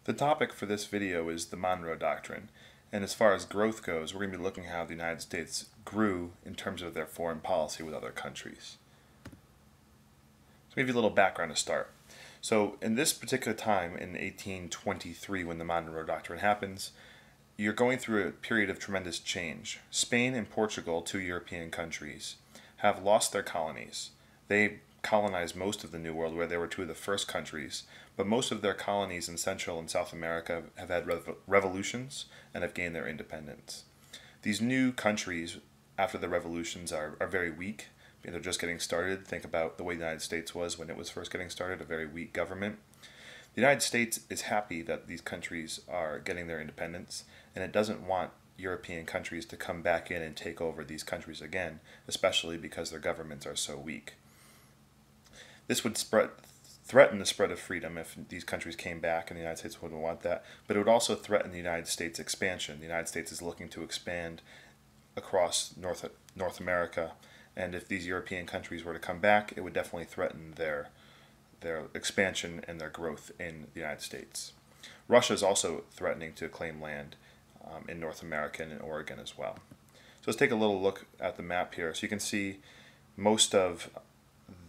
The topic for this video is the Monroe Doctrine, and as far as growth goes, we're going to be looking at how the United States grew in terms of their foreign policy with other countries. So maybe a little background to start. So in this particular time, in 1823, when the Monroe Doctrine happens, you're going through a period of tremendous change. Spain and Portugal, two European countries, have lost their colonies. They colonized most of the New World, where they were two of the first countries, but most of their colonies in Central and South America have had revolutions and have gained their independence. These new countries, after the revolutions, are very weak. They're just getting started. Think about the way the United States was when it was first getting started, a very weak government. The United States is happy that these countries are getting their independence, and it doesn't want European countries to come back in and take over these countries again, especially because their governments are so weak. This would threaten the spread of freedom if these countries came back, and the United States wouldn't want that, but it would also threaten the United States' expansion. The United States is looking to expand across North America, and if these European countries were to come back, it would definitely threaten their expansion and their growth in the United States. Russia is also threatening to claim land in North America and in Oregon as well. So let's take a little look at the map here. So you can see most of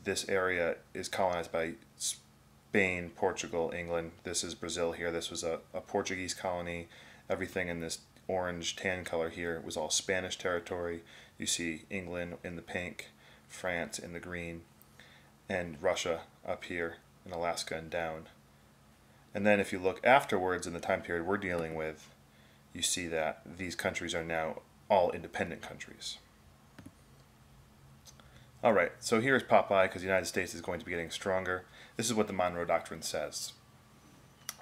this area is colonized by Spain, Portugal, England. This is Brazil here. This was a Portuguese colony. Everything in this orange tan color here was all Spanish territory. You see England in the pink, France in the green, and Russia up here in Alaska and down. And then if you look afterwards in the time period we're dealing with, you see that these countries are now all independent countries. Alright, so here's Popeye, because the United States is going to be getting stronger. This is what the Monroe Doctrine says.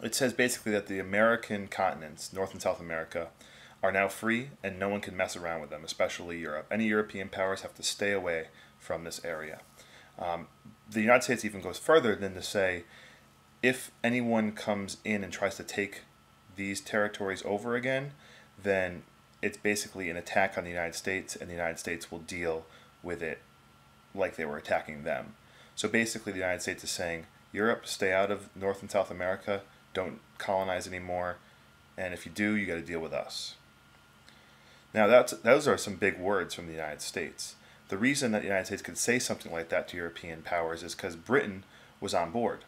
It says basically that the American continents, North and South America, are now free and no one can mess around with them, especially Europe. Any European powers have to stay away from this area. The United States even goes further than to say, if anyone comes in and tries to take these territories over again, then it's basically an attack on the United States, and the United States will deal with it like they were attacking them. So basically the United States is saying, Europe, stay out of North and South America, don't colonize anymore, and if you do, you got to deal with us. Now those are some big words from the United States. The reason that the United States could say something like that to European powers is because Britain was on board.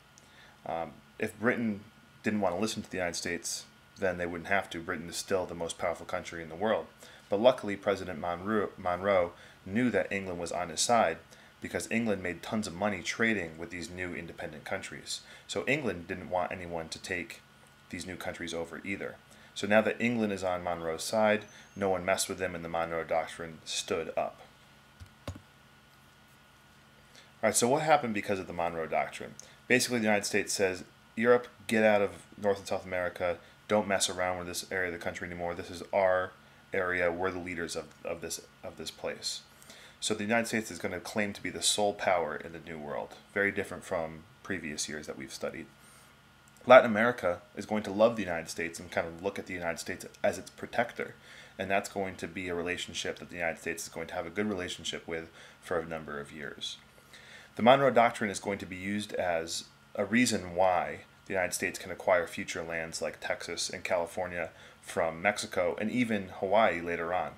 If Britain didn't want to listen to the United States, then they wouldn't have to. Britain is still the most powerful country in the world. But luckily, President Monroe knew that England was on his side, because England made tons of money trading with these new independent countries. So England didn't want anyone to take these new countries over either. So now that England is on Monroe's side, no one messed with them, and the Monroe Doctrine stood up. Alright, so what happened because of the Monroe Doctrine? Basically, the United States says, Europe, get out of North and South America, don't mess around with this area of the country anymore. This is our area, we're the leaders of this place. So the United States is going to claim to be the sole power in the New World, very different from previous years that we've studied. Latin America is going to love the United States and kind of look at the United States as its protector, and that's going to be a relationship that the United States is going to have a good relationship with for a number of years. The Monroe Doctrine is going to be used as a reason why the United States can acquire future lands like Texas and California from Mexico and even Hawaii later on.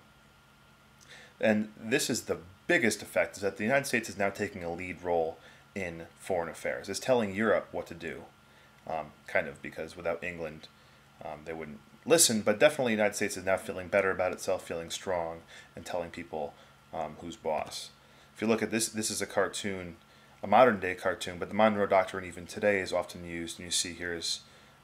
And this is the biggest effect, is that the United States is now taking a lead role in foreign affairs. It's telling Europe what to do, kind of, because without England, they wouldn't listen. But definitely the United States is now feeling better about itself, feeling strong, and telling people who's boss. If you look at this, this is a cartoon, a modern-day cartoon, but the Monroe Doctrine even today is often used, and you see here is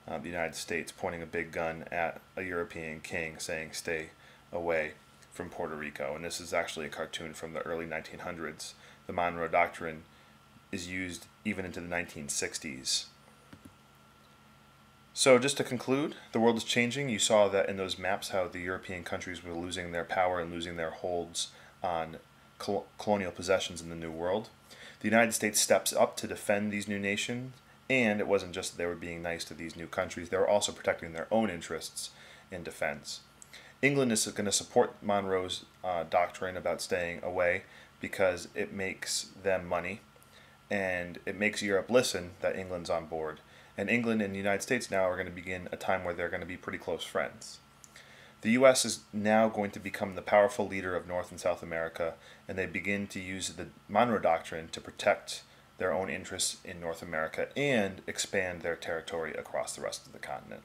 the United States pointing a big gun at a European king saying, stay away from Puerto Rico. And this is actually a cartoon from the early 1900s. The Monroe Doctrine is used even into the 1960s. So just to conclude, the world is changing. You saw that in those maps how the European countries were losing their power and losing their holds on colonial possessions in the New World. The United States steps up to defend these new nations, and it wasn't just that they were being nice to these new countries, they were also protecting their own interests in defense. England is going to support Monroe's doctrine about staying away because it makes them money, and it makes Europe listen that England's on board, And England and the United States now are going to begin a time where they're going to be pretty close friends. The U.S. is now going to become the powerful leader of North and South America, and they begin to use the Monroe Doctrine to protect their own interests in North America and expand their territory across the rest of the continent.